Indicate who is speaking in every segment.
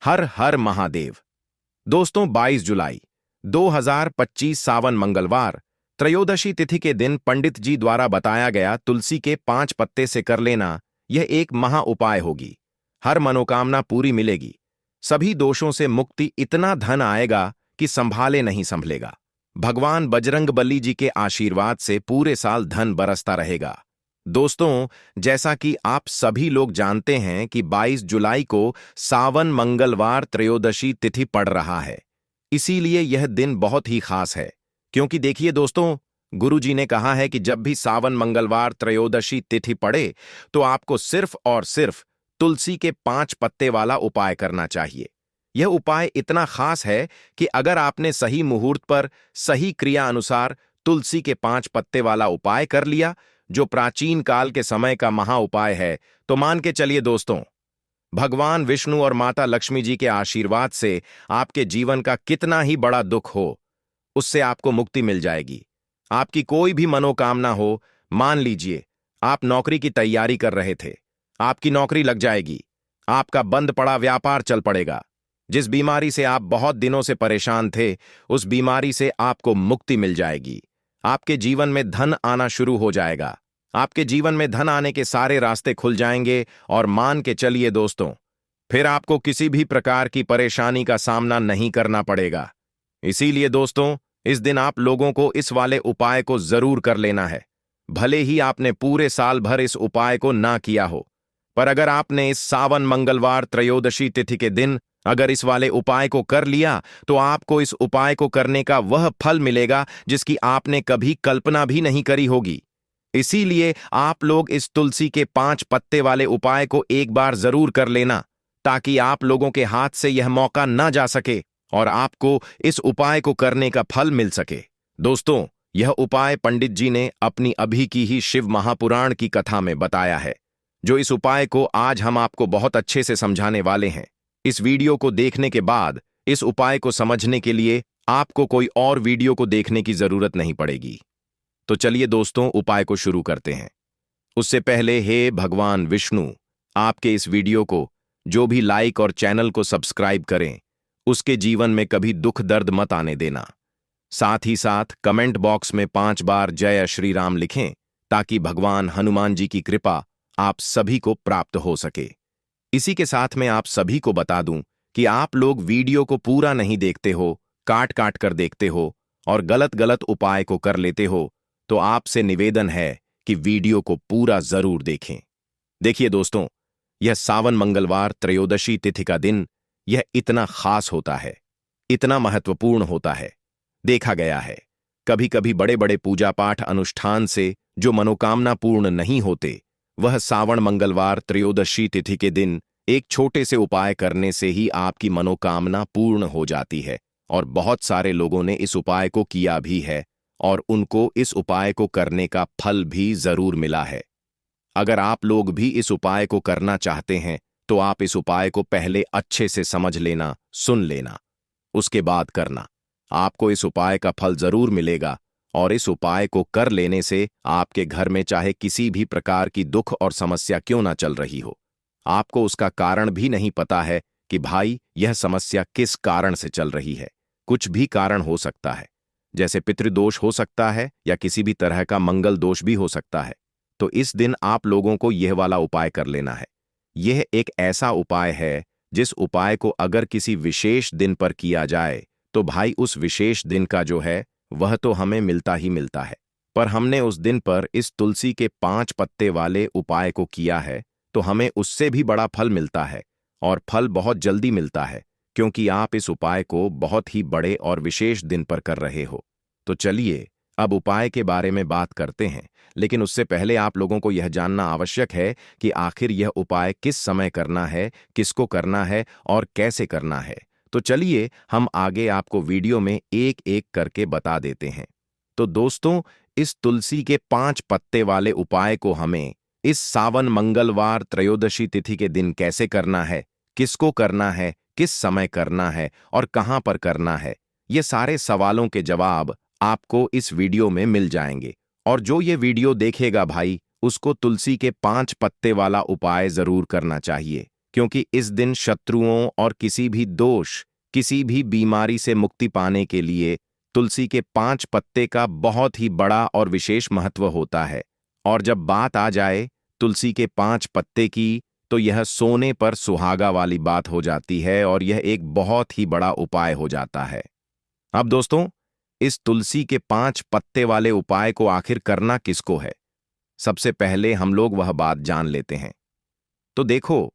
Speaker 1: हर हर महादेव। दोस्तों, 22 जुलाई 2025 सावन मंगलवार त्रयोदशी तिथि के दिन पंडित जी द्वारा बताया गया तुलसी के 5 पत्ते से कर लेना यह एक महा उपाय होगी। हर मनोकामना पूरी मिलेगी, सभी दोषों से मुक्ति, इतना धन आएगा कि संभाले नहीं संभलेगा। भगवान बजरंगबली जी के आशीर्वाद से पूरे साल धन बरसता रहेगा। दोस्तों, जैसा कि आप सभी लोग जानते हैं कि 22 जुलाई को सावन मंगलवार त्रयोदशी तिथि पड़ रहा है। इसीलिए यह दिन बहुत ही खास है, क्योंकि देखिए दोस्तों, गुरु जी ने कहा है कि जब भी सावन मंगलवार त्रयोदशी तिथि पड़े तो आपको सिर्फ और सिर्फ तुलसी के 5 पत्ते वाला उपाय करना चाहिए। यह उपाय इतना खास है कि अगर आपने सही मुहूर्त पर सही क्रिया अनुसार तुलसी के 5 पत्ते वाला उपाय कर लिया, जो प्राचीन काल के समय का महा उपाय है, तो मान के चलिए दोस्तों, भगवान विष्णु और माता लक्ष्मी जी के आशीर्वाद से आपके जीवन का कितना ही बड़ा दुख हो, उससे आपको मुक्ति मिल जाएगी। आपकी कोई भी मनोकामना हो, मान लीजिए आप नौकरी की तैयारी कर रहे थे, आपकी नौकरी लग जाएगी। आपका बंद पड़ा व्यापार चल पड़ेगा। जिस बीमारी से आप बहुत दिनों से परेशान थे, उस बीमारी से आपको मुक्ति मिल जाएगी। आपके जीवन में धन आना शुरू हो जाएगा। आपके जीवन में धन आने के सारे रास्ते खुल जाएंगे और मान के चलिए दोस्तों, फिर आपको किसी भी प्रकार की परेशानी का सामना नहीं करना पड़ेगा। इसीलिए दोस्तों, इस दिन आप लोगों को इस वाले उपाय को जरूर कर लेना है। भले ही आपने पूरे साल भर इस उपाय को ना किया हो, पर अगर आपने इस सावन मंगलवार त्रयोदशी तिथि के दिन अगर इस वाले उपाय को कर लिया, तो आपको इस उपाय को करने का वह फल मिलेगा जिसकी आपने कभी कल्पना भी नहीं करी होगी। इसीलिए आप लोग इस तुलसी के 5 पत्ते वाले उपाय को एक बार जरूर कर लेना, ताकि आप लोगों के हाथ से यह मौका ना जा सके और आपको इस उपाय को करने का फल मिल सके। दोस्तों, यह उपाय पंडित जी ने अपनी अभी की ही शिव महापुराण की कथा में बताया है, जो इस उपाय को आज हम आपको बहुत अच्छे से समझाने वाले हैं। इस वीडियो को देखने के बाद इस उपाय को समझने के लिए आपको कोई और वीडियो को देखने की जरूरत नहीं पड़ेगी। तो चलिए दोस्तों, उपाय को शुरू करते हैं। उससे पहले, हे भगवान विष्णु, आपके इस वीडियो को जो भी लाइक और चैनल को सब्सक्राइब करें, उसके जीवन में कभी दुख दर्द मत आने देना। साथ ही साथ कमेंट बॉक्स में 5 बार जय श्री राम लिखें, ताकि भगवान हनुमान जी की कृपा आप सभी को प्राप्त हो सके। इसी के साथ मैं आप सभी को बता दूं कि आप लोग वीडियो को पूरा नहीं देखते हो, काट काट कर देखते हो और गलत गलत उपाय को कर लेते हो, तो आपसे निवेदन है कि वीडियो को पूरा जरूर देखें। देखिए दोस्तों, यह सावन मंगलवार त्रयोदशी तिथि का दिन यह इतना खास होता है, इतना महत्वपूर्ण होता है। देखा गया है, कभी कभी बड़े बड़े पूजा पाठ अनुष्ठान से जो मनोकामना पूर्ण नहीं होते, वह सावन मंगलवार त्रयोदशी तिथि के दिन एक छोटे से उपाय करने से ही आपकी मनोकामना पूर्ण हो जाती है। और बहुत सारे लोगों ने इस उपाय को किया भी है और उनको इस उपाय को करने का फल भी जरूर मिला है। अगर आप लोग भी इस उपाय को करना चाहते हैं, तो आप इस उपाय को पहले अच्छे से समझ लेना, सुन लेना, उसके बाद करना। आपको इस उपाय का फल जरूर मिलेगा और इस उपाय को कर लेने से आपके घर में चाहे किसी भी प्रकार की दुख और समस्या क्यों ना चल रही हो, आपको उसका कारण भी नहीं पता है कि भाई यह समस्या किस कारण से चल रही है। कुछ भी कारण हो सकता है, जैसे पितृदोष हो सकता है या किसी भी तरह का मंगल दोष भी हो सकता है। तो इस दिन आप लोगों को यह वाला उपाय कर लेना है। यह एक ऐसा उपाय है जिस उपाय को अगर किसी विशेष दिन पर किया जाए, तो भाई उस विशेष दिन का जो है वह तो हमें मिलता ही मिलता है। पर हमने उस दिन पर इस तुलसी के 5 पत्ते वाले उपाय को किया है, तो हमें उससे भी बड़ा फल मिलता है और फल बहुत जल्दी मिलता है, क्योंकि आप इस उपाय को बहुत ही बड़े और विशेष दिन पर कर रहे हो। तो चलिए अब उपाय के बारे में बात करते हैं, लेकिन उससे पहले आप लोगों को यह जानना आवश्यक है कि आखिर यह उपाय किस समय करना है, किसको करना है और कैसे करना है। तो चलिए हम आगे आपको वीडियो में एक एक करके बता देते हैं। तो दोस्तों, इस तुलसी के 5 पत्ते वाले उपाय को हमें इस सावन मंगलवार त्रयोदशी तिथि के दिन कैसे करना है, किसको करना है, किस समय करना है और कहां पर करना है, ये सारे सवालों के जवाब आपको इस वीडियो में मिल जाएंगे। और जो ये वीडियो देखेगा भाई, उसको तुलसी के 5 पत्ते वाला उपाय जरूर करना चाहिए, क्योंकि इस दिन शत्रुओं और किसी भी दोष, किसी भी बीमारी से मुक्ति पाने के लिए तुलसी के 5 पत्ते का बहुत ही बड़ा और विशेष महत्व होता है। और जब बात आ जाए तुलसी के 5 पत्ते की, तो यह सोने पर सुहागा वाली बात हो जाती है और यह एक बहुत ही बड़ा उपाय हो जाता है। अब दोस्तों, इस तुलसी के 5 पत्ते वाले उपाय को आखिर करना किसको है? सबसे पहले हम लोग वह बात जान लेते हैं। तो देखो,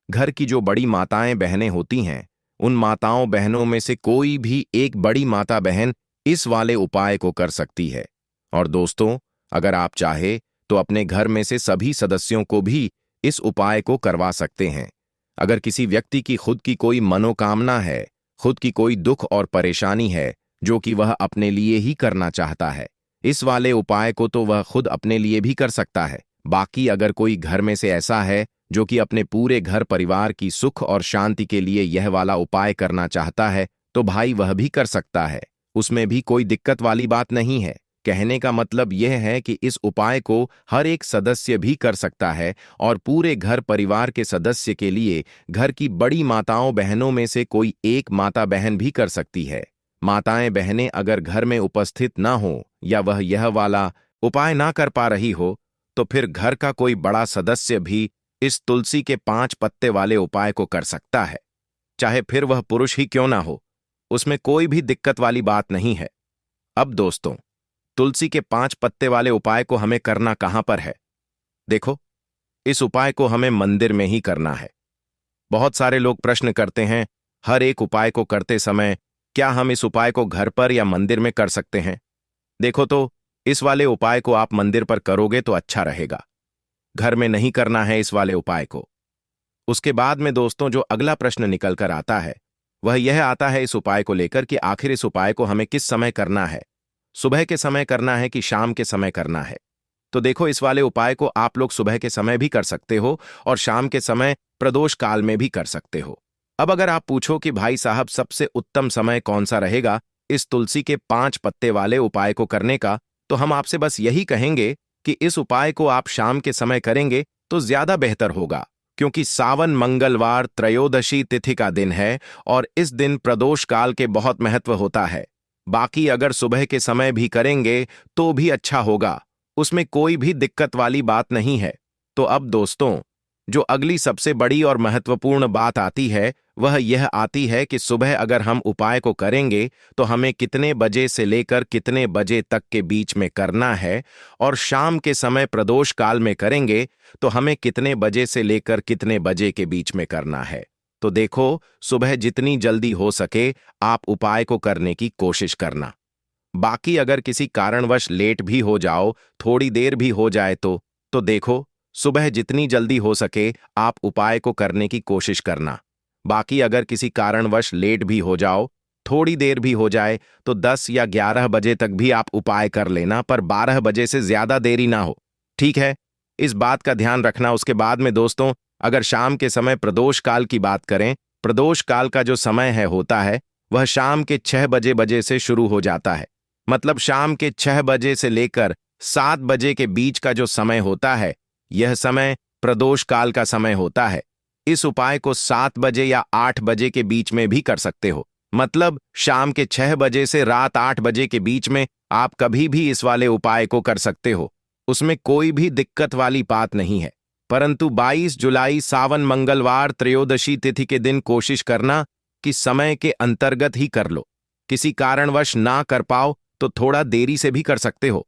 Speaker 1: घर की जो बड़ी माताएं बहनें होती हैं, उन माताओं बहनों में से कोई भी एक बड़ी माता बहन इस वाले उपाय को कर सकती है। और दोस्तों, अगर आप चाहे तो अपने घर में से सभी सदस्यों को भी इस उपाय को करवा सकते हैं। अगर किसी व्यक्ति की खुद की कोई मनोकामना है, खुद की कोई दुख और परेशानी है जो कि वह अपने लिए ही करना चाहता है, इस वाले उपाय को तो वह खुद अपने लिए भी कर सकता है। बाकी अगर कोई घर में से ऐसा है जो कि अपने पूरे घर परिवार की सुख और शांति के लिए यह वाला उपाय करना चाहता है, तो भाई वह भी कर सकता है। उसमें भी कोई दिक्कत वाली बात नहीं है। कहने का मतलब यह है कि इस उपाय को हर एक सदस्य भी कर सकता है और पूरे घर परिवार के सदस्य के लिए घर की बड़ी माताओं बहनों में से कोई एक माता बहन भी कर सकती है। माताएं बहनें अगर घर में उपस्थित ना हो या वह यह वाला उपाय ना कर पा रही हो, तो फिर घर का कोई बड़ा सदस्य भी इस तुलसी के 5 पत्ते वाले उपाय को कर सकता है, चाहे फिर वह पुरुष ही क्यों ना हो। उसमें कोई भी दिक्कत वाली बात नहीं है। अब दोस्तों, तुलसी के 5 पत्ते वाले उपाय को हमें करना कहां पर है? देखो, इस उपाय को हमें मंदिर में ही करना है। बहुत सारे लोग प्रश्न करते हैं, हर एक उपाय को करते समय क्या हम इस उपाय को घर पर या मंदिर में कर सकते हैं? देखो तो, इस वाले उपाय को आप मंदिर पर करोगे तो अच्छा रहेगा। घर में नहीं करना है इस वाले उपाय को। उसके बाद में दोस्तों, जो अगला प्रश्न निकल कर आता है वह यह आता है इस उपाय को लेकर कि आखिर इस उपाय को हमें किस समय करना है, सुबह के समय करना है कि शाम के समय करना है? तो देखो, इस वाले उपाय को आप लोग सुबह के समय भी कर सकते हो और शाम के समय प्रदोष काल में भी कर सकते हो। अब अगर आप पूछो कि भाई साहब सबसे उत्तम समय कौन सा रहेगा इस तुलसी के 5 पत्ते वाले उपाय को करने का, तो हम आपसे बस यही कहेंगे कि इस उपाय को आप शाम के समय करेंगे तो ज्यादा बेहतर होगा, क्योंकि सावन मंगलवार त्रयोदशी तिथि का दिन है और इस दिन प्रदोष काल के बहुत महत्व होता है। बाकी अगर सुबह के समय भी करेंगे तो भी अच्छा होगा, उसमें कोई भी दिक्कत वाली बात नहीं है। तो अब दोस्तों, जो अगली सबसे बड़ी और महत्वपूर्ण बात आती है वह यह आती है कि सुबह अगर हम उपाय को करेंगे तो हमें कितने बजे से लेकर कितने बजे तक के बीच में करना है, और शाम के समय प्रदोष काल में करेंगे तो हमें कितने बजे से लेकर कितने बजे के बीच में करना है। तो देखो, सुबह जितनी जल्दी हो सके आप उपाय को करने की कोशिश करना। बाकी अगर किसी कारणवश लेट भी हो जाओ, थोड़ी देर भी हो जाए तो देखो, सुबह जितनी जल्दी हो सके आप उपाय को करने की कोशिश करना। बाकी अगर किसी कारणवश लेट भी हो जाओ, थोड़ी देर भी हो जाए, तो 10 या 11 बजे तक भी आप उपाय कर लेना, पर 12 बजे से ज्यादा देरी ना हो। ठीक है, इस बात का ध्यान रखना। उसके बाद में दोस्तों, अगर शाम के समय प्रदोष काल की बात करें, प्रदोष काल का जो समय होता है वह शाम के 6 बजे से शुरू हो जाता है। मतलब शाम के 6 बजे से लेकर 7 बजे के बीच का जो समय होता है, यह समय प्रदोष काल का समय होता है। इस उपाय को 7 बजे या 8 बजे के बीच में भी कर सकते हो। मतलब शाम के 6 बजे से रात 8 बजे के बीच में आप कभी भी इस वाले उपाय को कर सकते हो, उसमें कोई भी दिक्कत वाली बात नहीं है। परंतु 22 जुलाई सावन मंगलवार त्रयोदशी तिथि के दिन कोशिश करना कि समय के अंतर्गत ही कर लो। किसी कारणवश ना कर पाओ तो थोड़ा देरी से भी कर सकते हो।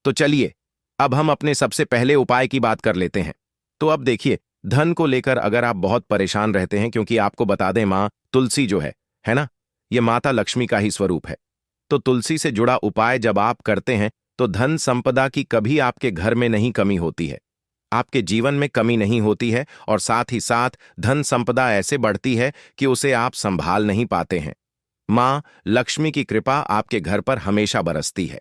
Speaker 1: तो चलिए, अब हम अपने सबसे पहले उपाय की बात कर लेते हैं। तो अब देखिए, धन को लेकर अगर आप बहुत परेशान रहते हैं, क्योंकि आपको बता दें, माँ तुलसी जो है ना, ये माता लक्ष्मी का ही स्वरूप है। तो तुलसी से जुड़ा उपाय जब आप करते हैं तो धन संपदा की कभी आपके घर में नहीं कमी होती है, आपके जीवन में कमी नहीं होती है, और साथ ही साथ धन संपदा ऐसे बढ़ती है कि उसे आप संभाल नहीं पाते हैं। माँ लक्ष्मी की कृपा आपके घर पर हमेशा बरसती है।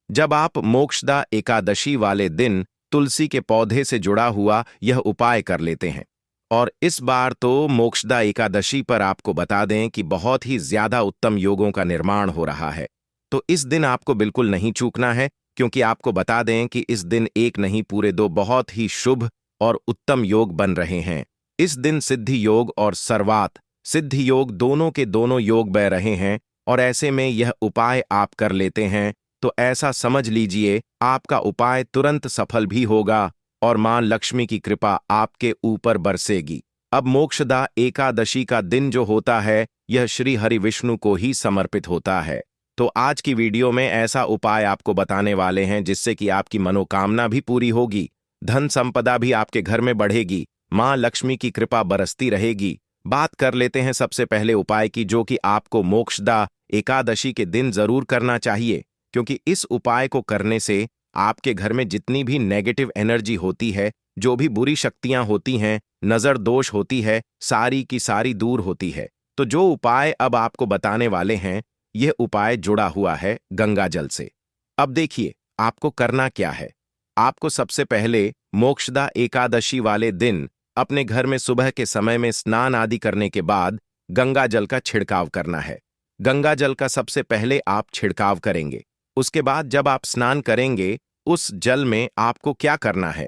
Speaker 1: जब आप मोक्षदा एकादशी वाले दिन तुलसी के पौधे से जुड़ा हुआ यह उपाय कर लेते हैं, और इस बार तो मोक्षदा एकादशी पर आपको बता दें कि बहुत ही ज्यादा उत्तम योगों का निर्माण हो रहा है। तो इस दिन आपको बिल्कुल नहीं चूकना है, क्योंकि आपको बता दें कि इस दिन एक नहीं पूरे 2 बहुत ही शुभ और उत्तम योग बन रहे हैं। इस दिन सिद्धि योग और सर्वात सिद्धि योग दोनों के दोनों योग बह रहे हैं, और ऐसे में यह उपाय आप कर लेते हैं तो ऐसा समझ लीजिए आपका उपाय तुरंत सफल भी होगा और मां लक्ष्मी की कृपा आपके ऊपर बरसेगी। अब मोक्षदा एकादशी का दिन जो होता है यह श्री हरि विष्णु को ही समर्पित होता है। तो आज की वीडियो में ऐसा उपाय आपको बताने वाले हैं जिससे कि आपकी मनोकामना भी पूरी होगी, धन संपदा भी आपके घर में बढ़ेगी, मां लक्ष्मी की कृपा बरसती रहेगी। बात कर लेते हैं सबसे पहले उपाय की, जो कि आपको मोक्षदा एकादशी के दिन जरूर करना चाहिए, क्योंकि इस उपाय को करने से आपके घर में जितनी भी नेगेटिव एनर्जी होती है, जो भी बुरी शक्तियां होती हैं, नजर दोष होती है, सारी की सारी दूर होती है। तो जो उपाय अब आपको बताने वाले हैं यह उपाय जुड़ा हुआ है गंगा जल से। अब देखिए आपको करना क्या है। आपको सबसे पहले मोक्षदा एकादशी वाले दिन अपने घर में सुबह के समय में स्नान आदि करने के बाद गंगा जल का छिड़काव करना है। गंगा जल का सबसे पहले आप छिड़काव करेंगे। उसके बाद जब आप स्नान करेंगे उस जल में आपको क्या करना है,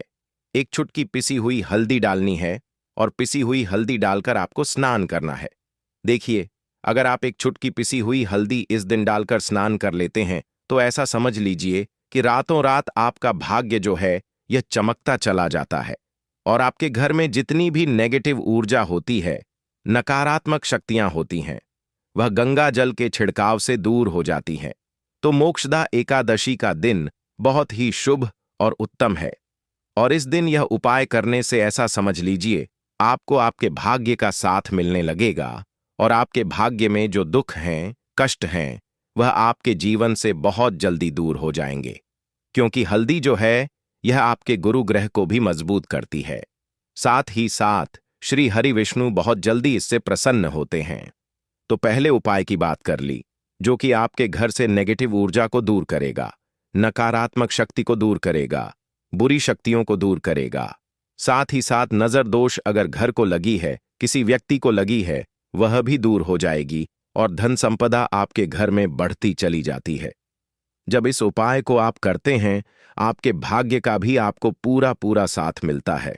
Speaker 1: एक चुटकी पिसी हुई हल्दी डालनी है और पिसी हुई हल्दी डालकर आपको स्नान करना है। देखिए अगर आप एक चुटकी पिसी हुई हल्दी इस दिन डालकर स्नान कर लेते हैं तो ऐसा समझ लीजिए कि रातों रात आपका भाग्य जो है यह चमकता चला जाता है और आपके घर में जितनी भी नेगेटिव ऊर्जा होती है, नकारात्मक शक्तियां होती हैं, वह गंगा जल के छिड़काव से दूर हो जाती हैं। तो मोक्षदा एकादशी का दिन बहुत ही शुभ और उत्तम है और इस दिन यह उपाय करने से ऐसा समझ लीजिए आपको आपके भाग्य का साथ मिलने लगेगा और आपके भाग्य में जो दुख हैं, कष्ट हैं, वह आपके जीवन से बहुत जल्दी दूर हो जाएंगे, क्योंकि हल्दी जो है यह आपके गुरु ग्रह को भी मजबूत करती है। साथ ही साथ श्री हरि विष्णु बहुत जल्दी इससे प्रसन्न होते हैं। तो पहले उपाय की बात कर ली, जो कि आपके घर से नेगेटिव ऊर्जा को दूर करेगा, नकारात्मक शक्ति को दूर करेगा, बुरी शक्तियों को दूर करेगा। साथ ही साथ नजर दोष अगर घर को लगी है, किसी व्यक्ति को लगी है, वह भी दूर हो जाएगी और धन संपदा आपके घर में बढ़ती चली जाती है। जब इस उपाय को आप करते हैं आपके भाग्य का भी आपको पूरा पूरा साथ मिलता है।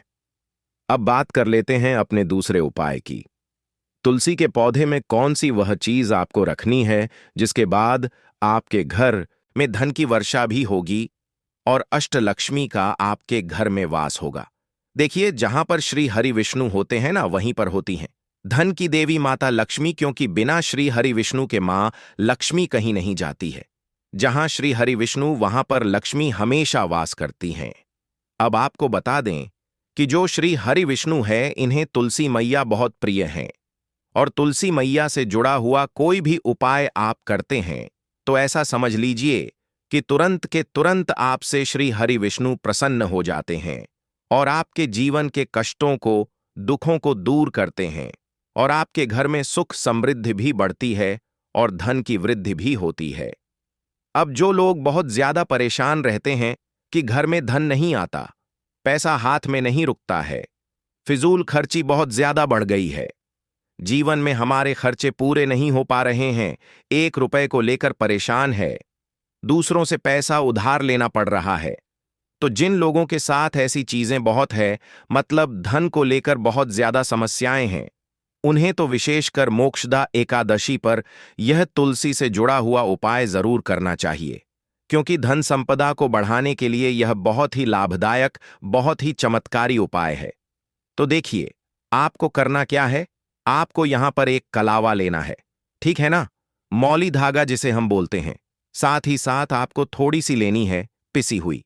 Speaker 1: अब बात कर लेते हैं अपने दूसरे उपाय की। तुलसी के पौधे में कौन सी वह चीज आपको रखनी है जिसके बाद आपके घर में धन की वर्षा भी होगी और अष्टलक्ष्मी का आपके घर में वास होगा। देखिए जहां पर श्री हरि विष्णु होते हैं ना, वहीं पर होती हैं धन की देवी माता लक्ष्मी, क्योंकि बिना श्री हरि विष्णु के मां लक्ष्मी कहीं नहीं जाती है। जहां श्री हरि विष्णु वहां पर लक्ष्मी हमेशा वास करती हैं। अब आपको बता दें कि जो श्री हरि विष्णु है इन्हें तुलसी मैया बहुत प्रिय हैं और तुलसी मैया से जुड़ा हुआ कोई भी उपाय आप करते हैं तो ऐसा समझ लीजिए कि तुरंत के तुरंत आपसे श्री हरि विष्णु प्रसन्न हो जाते हैं और आपके जीवन के कष्टों को, दुखों को दूर करते हैं और आपके घर में सुख समृद्धि भी बढ़ती है और धन की वृद्धि भी होती है। अब जो लोग बहुत ज्यादा परेशान रहते हैं कि घर में धन नहीं आता, पैसा हाथ में नहीं रुकता है, फिजूल खर्ची बहुत ज्यादा बढ़ गई है, जीवन में हमारे खर्चे पूरे नहीं हो पा रहे हैं, 1 रुपए को लेकर परेशान है, दूसरों से पैसा उधार लेना पड़ रहा है, तो जिन लोगों के साथ ऐसी चीजें बहुत है, मतलब धन को लेकर बहुत ज्यादा समस्याएं हैं, उन्हें तो विशेषकर मोक्षदा एकादशी पर यह तुलसी से जुड़ा हुआ उपाय जरूर करना चाहिए, क्योंकि धन संपदा को बढ़ाने के लिए यह बहुत ही लाभदायक, बहुत ही चमत्कारी उपाय है। तो देखिए आपको करना क्या है, आपको यहां पर एक कलावा लेना है, ठीक है ना, मौली धागा जिसे हम बोलते हैं। साथ ही साथ आपको थोड़ी सी लेनी है पिसी हुई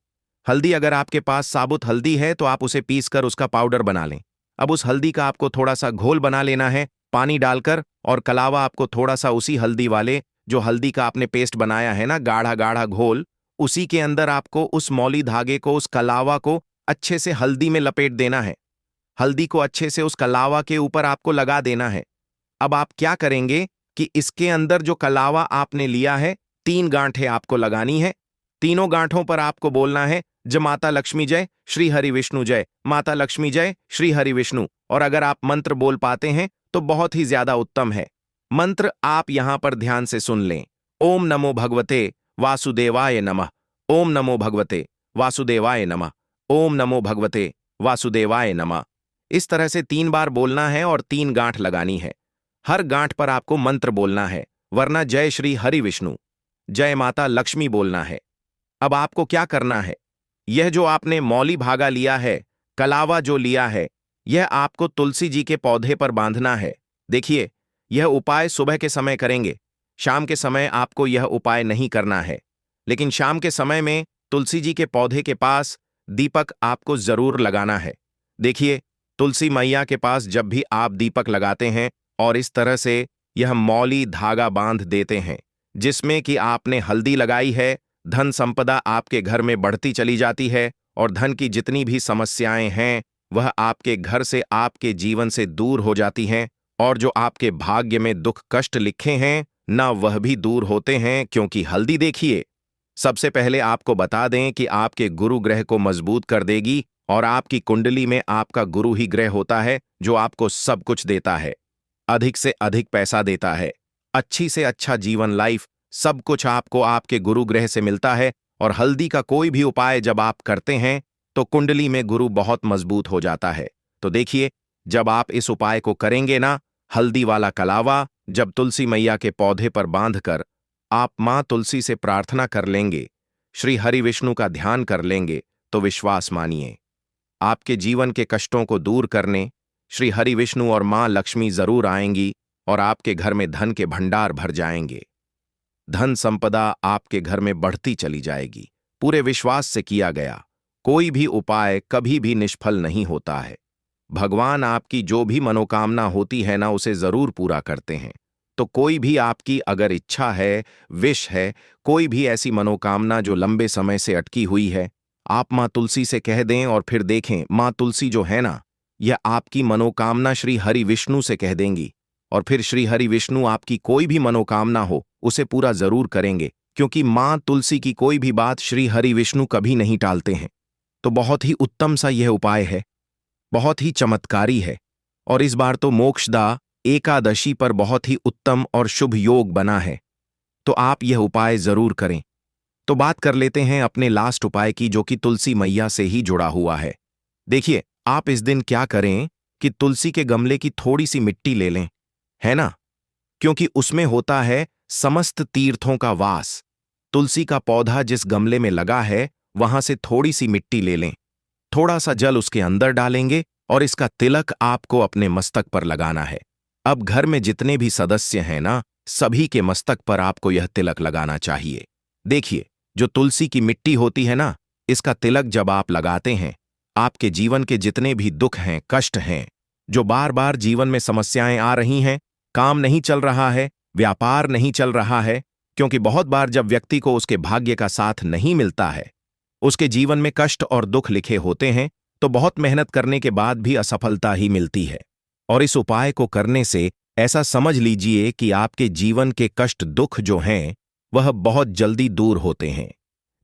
Speaker 1: हल्दी। अगर आपके पास साबुत हल्दी है तो आप उसे पीसकर उसका पाउडर बना लें। अब उस हल्दी का आपको थोड़ा सा घोल बना लेना है पानी डालकर, और कलावा आपको थोड़ा सा उसी हल्दी वाले जो हल्दी का आपने पेस्ट बनाया है ना, गाढ़ा गाढ़ा घोल, उसी के अंदर आपको उस मौली धागे को, उस कलावा को अच्छे से हल्दी में लपेट देना है। हल्दी को अच्छे से उस कलावा के ऊपर आपको लगा देना है। अब आप क्या करेंगे कि इसके अंदर जो कलावा आपने लिया है 3 गांठें आपको लगानी है। तीनों गांठों पर आपको बोलना है जय माता लक्ष्मी जय, श्री हरि विष्णु जय, माता लक्ष्मी जय, श्री हरि विष्णु। और अगर आप मंत्र बोल पाते हैं तो बहुत ही ज्यादा उत्तम है। मंत्र आप यहां पर ध्यान से सुन लें। ओम नमो भगवते वासुदेवाय नमः, ओम नमो भगवते वासुदेवाय नमः, ओम नमो भगवते वासुदेवाय नमः। इस तरह से 3 बार बोलना है और 3 गांठ लगानी है। हर गांठ पर आपको मंत्र बोलना है, वरना जय श्री हरि विष्णु, जय माता लक्ष्मी बोलना है। अब आपको क्या करना है, यह जो आपने मौली भागा लिया है, कलावा जो लिया है, यह आपको तुलसी जी के पौधे पर बांधना है। देखिए, यह उपाय सुबह के समय करेंगे, शाम के समय आपको यह उपाय नहीं करना है। लेकिन शाम के समय में तुलसी जी के पौधे के पास दीपक आपको जरूर लगाना है। देखिए, तुलसी मैया के पास जब भी आप दीपक लगाते हैं और इस तरह से यह मौली धागा बांध देते हैं जिसमें कि आपने हल्दी लगाई है, धन संपदा आपके घर में बढ़ती चली जाती है और धन की जितनी भी समस्याएं हैं वह आपके घर से, आपके जीवन से दूर हो जाती हैं, और जो आपके भाग्य में दुख कष्ट लिखे हैं ना वह भी दूर होते हैं। क्योंकि हल्दी, देखिए, सबसे पहले आपको बता दें कि आपके गुरु ग्रह को मजबूत कर देगी और आपकी कुंडली में आपका गुरु ही ग्रह होता है जो आपको सब कुछ देता है, अधिक से अधिक पैसा देता है, अच्छी से अच्छा जीवन, लाइफ, सब कुछ आपको आपके गुरु ग्रह से मिलता है। और हल्दी का कोई भी उपाय जब आप करते हैं तो कुंडली में गुरु बहुत मजबूत हो जाता है। तो देखिए, जब आप इस उपाय को करेंगे ना, हल्दी वाला कलावा जब तुलसी मैया के पौधे पर बांधकर आप मां तुलसी से प्रार्थना कर लेंगे, श्री हरि विष्णु का ध्यान कर लेंगे, तो विश्वास मानिए, आपके जीवन के कष्टों को दूर करने श्री हरि विष्णु और मां लक्ष्मी जरूर आएंगी और आपके घर में धन के भंडार भर जाएंगे। धन संपदा आपके घर में बढ़ती चली जाएगी। पूरे विश्वास से किया गया कोई भी उपाय कभी भी निष्फल नहीं होता है। भगवान आपकी जो भी मनोकामना होती है ना, उसे जरूर पूरा करते हैं। तो कोई भी आपकी अगर इच्छा है, विश है, कोई भी ऐसी मनोकामना जो लंबे समय से अटकी हुई है, आप मां तुलसी से कह दें और फिर देखें, मां तुलसी जो है ना, यह आपकी मनोकामना श्री हरि विष्णु से कह देंगी और फिर श्री हरि विष्णु आपकी कोई भी मनोकामना हो उसे पूरा जरूर करेंगे। क्योंकि मां तुलसी की कोई भी बात श्री हरि विष्णु कभी नहीं टालते हैं। तो बहुत ही उत्तम सा यह उपाय है, बहुत ही चमत्कारी है, और इस बार तो मोक्षदा एकादशी पर बहुत ही उत्तम और शुभ योग बना है। तो आप यह उपाय जरूर करें। तो बात कर लेते हैं अपने लास्ट उपाय की, जो कि तुलसी मैया से ही जुड़ा हुआ है। देखिए, आप इस दिन क्या करें कि तुलसी के गमले की थोड़ी सी मिट्टी ले लें, है ना, क्योंकि उसमें होता है समस्त तीर्थों का वास। तुलसी का पौधा जिस गमले में लगा है वहां से थोड़ी सी मिट्टी ले लें, थोड़ा सा जल उसके अंदर डालेंगे और इसका तिलक आपको अपने मस्तक पर लगाना है। अब घर में जितने भी सदस्य हैं ना, सभी के मस्तक पर आपको यह तिलक लगाना चाहिए। देखिए, जो तुलसी की मिट्टी होती है ना, इसका तिलक जब आप लगाते हैं, आपके जीवन के जितने भी दुख हैं, कष्ट हैं, जो बार बार जीवन में समस्याएं आ रही हैं, काम नहीं चल रहा है, व्यापार नहीं चल रहा है, क्योंकि बहुत बार जब व्यक्ति को उसके भाग्य का साथ नहीं मिलता है, उसके जीवन में कष्ट और दुख लिखे होते हैं, तो बहुत मेहनत करने के बाद भी असफलता ही मिलती है। और इस उपाय को करने से ऐसा समझ लीजिए कि आपके जीवन के कष्ट दुख जो हैं वह बहुत जल्दी दूर होते हैं।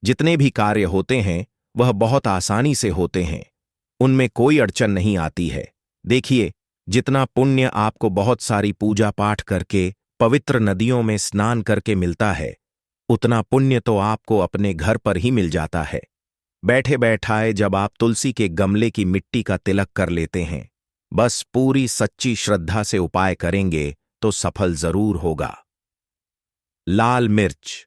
Speaker 1: जितने भी कार्य होते हैं वह बहुत आसानी से होते हैं, उनमें कोई अड़चन नहीं आती है। देखिए, जितना पुण्य आपको बहुत सारी पूजा पाठ करके, पवित्र नदियों में स्नान करके मिलता है, उतना पुण्य तो आपको अपने घर पर ही मिल जाता है। बैठे बैठाए जब आप तुलसी के गमले की मिट्टी का तिलक कर लेते हैं, बस पूरी सच्ची श्रद्धा से उपाय करेंगे तो सफल जरूर होगा। लाल मिर्च।